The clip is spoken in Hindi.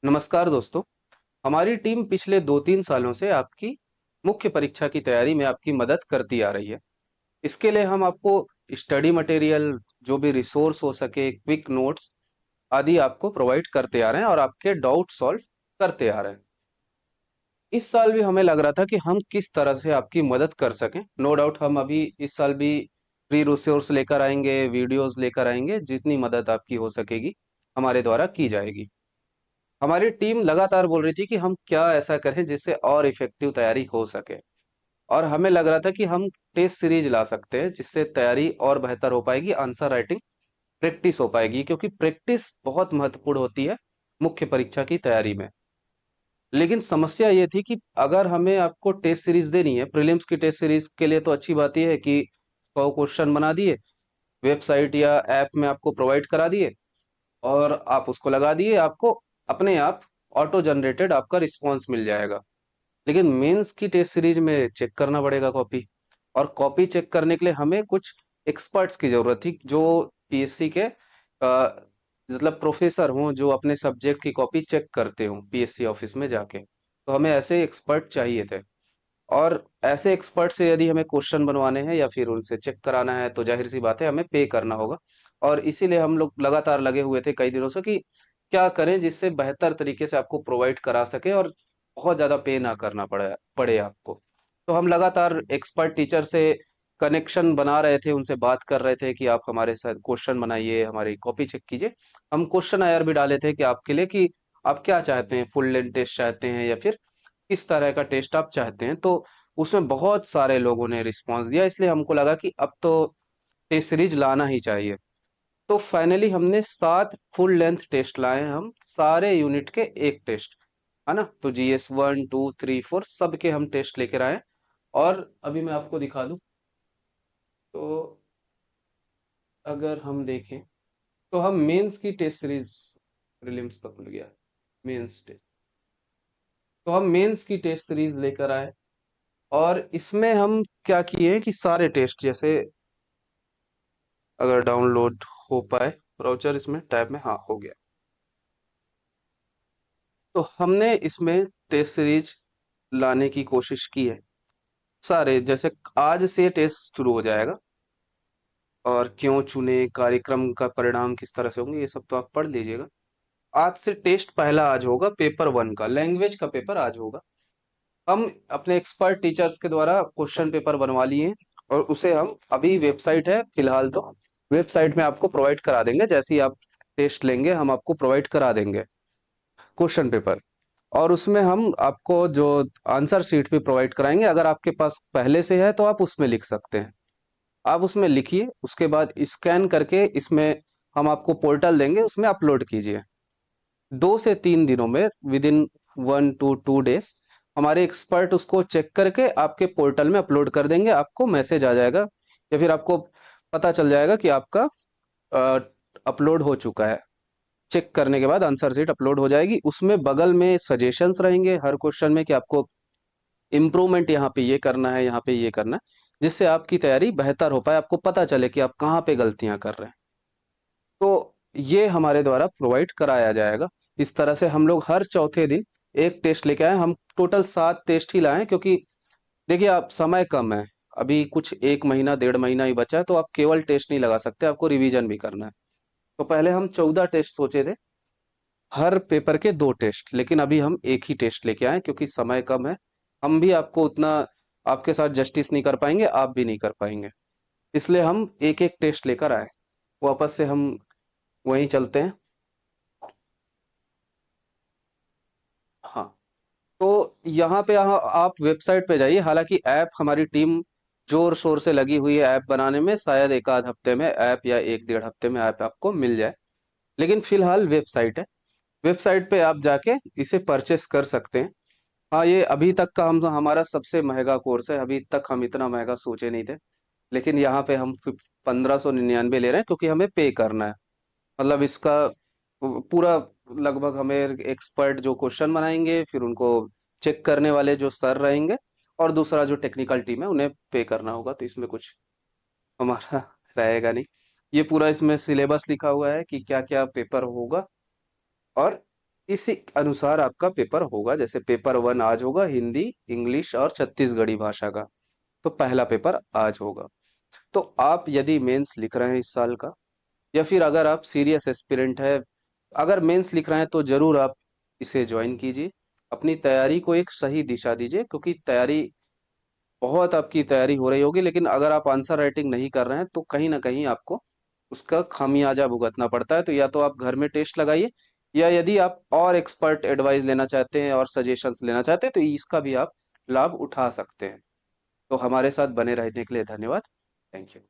नमस्कार दोस्तों। हमारी टीम पिछले 2-3 सालों से आपकी मुख्य परीक्षा की तैयारी में आपकी मदद करती आ रही है। इसके लिए हम आपको स्टडी मटेरियल, जो भी रिसोर्स हो सके, क्विक नोट्स आदि आपको प्रोवाइड करते आ रहे हैं और आपके डाउट सॉल्व करते आ रहे हैं। इस साल भी हमें लग रहा था कि हम किस तरह से आपकी मदद कर सकें। नो डाउट हम अभी इस साल भी फ्री रिसोर्स लेकर आएंगे, वीडियोस लेकर आएंगे, जितनी मदद आपकी हो सकेगी हमारे द्वारा की जाएगी। हमारी टीम लगातार बोल रही थी कि हम क्या ऐसा करें जिससे और इफेक्टिव तैयारी हो सके, और हमें लग रहा था कि हम टेस्ट सीरीज ला सकते हैं जिससे तैयारी और बेहतर हो पाएगी, आंसर राइटिंग प्रैक्टिस हो पाएगी, क्योंकि प्रैक्टिस बहुत महत्वपूर्ण होती है मुख्य परीक्षा की तैयारी में। लेकिन समस्या ये थी कि अगर हमें आपको टेस्ट सीरीज देनी है, प्रीलिम्स की टेस्ट सीरीज के लिए तो अच्छी बात यह है कि 100 क्वेश्चन बना दिए, वेबसाइट या ऐप में आपको प्रोवाइड करा दिए और आप उसको लगा दिए, आपको अपने आप ऑटो जनरेटेड आपका रिस्पॉन्स मिल जाएगा। लेकिन मेंस की टेस्ट सीरीज में चेक करना पड़ेगा कॉपी, और कॉपी चेक करने के लिए हमें कुछ एक्सपर्ट्स की जरूरत थी जो पीएससी के मतलब प्रोफेसर हों, जो अपने सब्जेक्ट की कॉपी चेक करते हों पीएससी ऑफिस में जाके। तो हमें ऐसे एक्सपर्ट चाहिए थे, और ऐसे एक्सपर्ट से यदि हमें क्वेश्चन बनवाने हैं या फिर उनसे चेक कराना है तो जाहिर सी बात है हमें पे करना होगा। और इसीलिए हम लोग लगातार लगे हुए थे कई दिनों से कि क्या करें जिससे बेहतर तरीके से आपको प्रोवाइड करा सके और बहुत ज्यादा पे ना करना पड़े पड़े आपको। तो हम लगातार एक्सपर्ट टीचर से कनेक्शन बना रहे थे, उनसे बात कर रहे थे कि आप हमारे साथ क्वेश्चन बनाइए, हमारी कॉपी चेक कीजिए। हम क्वेश्चन आयर भी डाले थे कि आपके लिए कि आप क्या चाहते हैं, फुल लेंथ टेस्ट चाहते हैं या फिर किस तरह का टेस्ट आप चाहते हैं। तो उसमें बहुत सारे लोगों ने रिस्पांस दिया, इसलिए हमको लगा कि अब तो टेस्ट सीरीज लाना ही चाहिए। तो फाइनली हमने 7 फुल लेंथ टेस्ट लाए हैं, हम सारे यूनिट के एक टेस्ट, है ना। तो GS 1, 2, 3, 4 सबके हम टेस्ट लेकर आए हैं। और अभी मैं आपको दिखा दूं, तो अगर हम देखें तो हम मेंस की टेस्ट सीरीज, प्रीलिम्स का खुल गया, मेंस टेस्ट, तो हम मेंस की टेस्ट सीरीज लेकर आए। और इसमें हम क्या किए हैं कि सारे टेस्ट, जैसे अगर डाउनलोड हो पाए ब्राउज़र, इसमें टैब में, हाँ हो गया। तो हमने इसमें टेस्ट सीरीज लाने की कोशिश की है सारे। जैसे आज से टेस्ट शुरू हो जाएगा, और क्यों चुने, कार्यक्रम का परिणाम किस तरह से होंगे, ये सब तो आप पढ़ लीजिएगा। आज से टेस्ट पहला आज होगा, पेपर 1 का लैंग्वेज का पेपर आज होगा। हम अपने एक्सपर्ट टीचर्स के द्वारा क्वेश्चन पेपर बनवा लिए हैं, और उसे हम अभी, वेबसाइट है फिलहाल तो, वेबसाइट में आपको प्रोवाइड करा देंगे। जैसे ही आप टेस्ट लेंगे हम आपको प्रोवाइड करा देंगे क्वेश्चन पेपर। और उसमें हम आपको जो आंसर शीट भी प्रोवाइड कराएंगे, अगर आपके पास पहले से है तो आप उसमें लिख सकते हैं। आप उसमें लिखिए, उसके बाद स्कैन करके इसमें हम आपको पोर्टल देंगे, उसमें अपलोड कीजिए। 2 से 3 दिनों में, विद इन 1 to 2 days, हमारे एक्सपर्ट उसको चेक करके आपके पोर्टल में अपलोड कर देंगे। आपको मैसेज आ जाएगा या फिर आपको पता चल जाएगा कि आपका अपलोड हो चुका है। चेक करने के बाद आंसर शीट अपलोड हो जाएगी, उसमें बगल में सजेशंस रहेंगे हर क्वेश्चन में कि आपको इम्प्रूवमेंट यहाँ पे ये करना है, यहाँ पे ये करना है, जिससे आपकी तैयारी बेहतर हो पाए, आपको पता चले कि आप कहाँ पे गलतियां कर रहे हैं। तो ये हमारे द्वारा प्रोवाइड कराया जाएगा। इस तरह से हम लोग हर चौथे दिन एक टेस्ट लेके आए। हम टोटल 7 टेस्ट ही लाए हैं, क्योंकि देखिए आप, समय कम है, अभी कुछ 1 महीना 1.5 महीना ही बचा है, तो आप केवल टेस्ट नहीं लगा सकते, आपको रिवीजन भी करना है। तो पहले हम 14 टेस्ट सोचे थे, हर पेपर के 2 टेस्ट, लेकिन अभी हम एक ही टेस्ट लेके आए क्योंकि समय कम है। हम भी आपको उतना, आपके साथ जस्टिस नहीं कर पाएंगे, आप भी नहीं कर पाएंगे, इसलिए हम एक एक टेस्ट लेकर आए। वापस से हम वहीं चलते हैं। हाँ, तो यहाँ पे, यहाँ आप वेबसाइट पे जाइए। हालांकि ऐप, हमारी टीम जोर शोर से लगी हुई है ऐप बनाने में, शायद एक आध हफ्ते में ऐप, या 1-1.5 हफ्ते में ऐप आपको मिल जाए। लेकिन फिलहाल वेबसाइट है, वेबसाइट पे आप जाके इसे परचेस कर सकते हैं। हाँ, ये अभी तक का हम, हमारा सबसे महंगा कोर्स है, अभी तक हम इतना महंगा सोचे नहीं थे। लेकिन यहाँ पे हम 1599 ले रहे हैं, क्योंकि हमें पे करना है। मतलब इसका पूरा, लगभग हमें एक्सपर्ट जो क्वेश्चन बनाएंगे, फिर उनको चेक करने वाले जो सर रहेंगे, और दूसरा जो टेक्निकल टीम है उन्हें पे करना होगा। तो इसमें कुछ हमारा रहेगा नहीं। ये पूरा इसमें सिलेबस लिखा हुआ है कि क्या क्या पेपर होगा, और इसी अनुसार आपका पेपर होगा। जैसे पेपर वन आज होगा हिंदी, इंग्लिश और छत्तीसगढ़ी भाषा का, तो पहला पेपर आज होगा। तो आप यदि मेंस लिख रहे हैं इस साल का, या फिर अगर आप सीरियस एस्पिरेंट है, अगर मेंस लिख रहे हैं तो जरूर आप इसे ज्वाइन कीजिए। अपनी तैयारी को एक सही दिशा दीजिए, क्योंकि तैयारी बहुत आपकी तैयारी हो रही होगी, लेकिन अगर आप आंसर राइटिंग नहीं कर रहे हैं तो कहीं ना कहीं आपको उसका खामियाजा भुगतना पड़ता है। तो या तो आप घर में टेस्ट लगाइए, या यदि आप और एक्सपर्ट एडवाइस लेना चाहते हैं और सजेशंस लेना चाहते हैं तो इसका भी आप लाभ उठा सकते हैं। तो हमारे साथ बने रहने के लिए धन्यवाद। Thank you.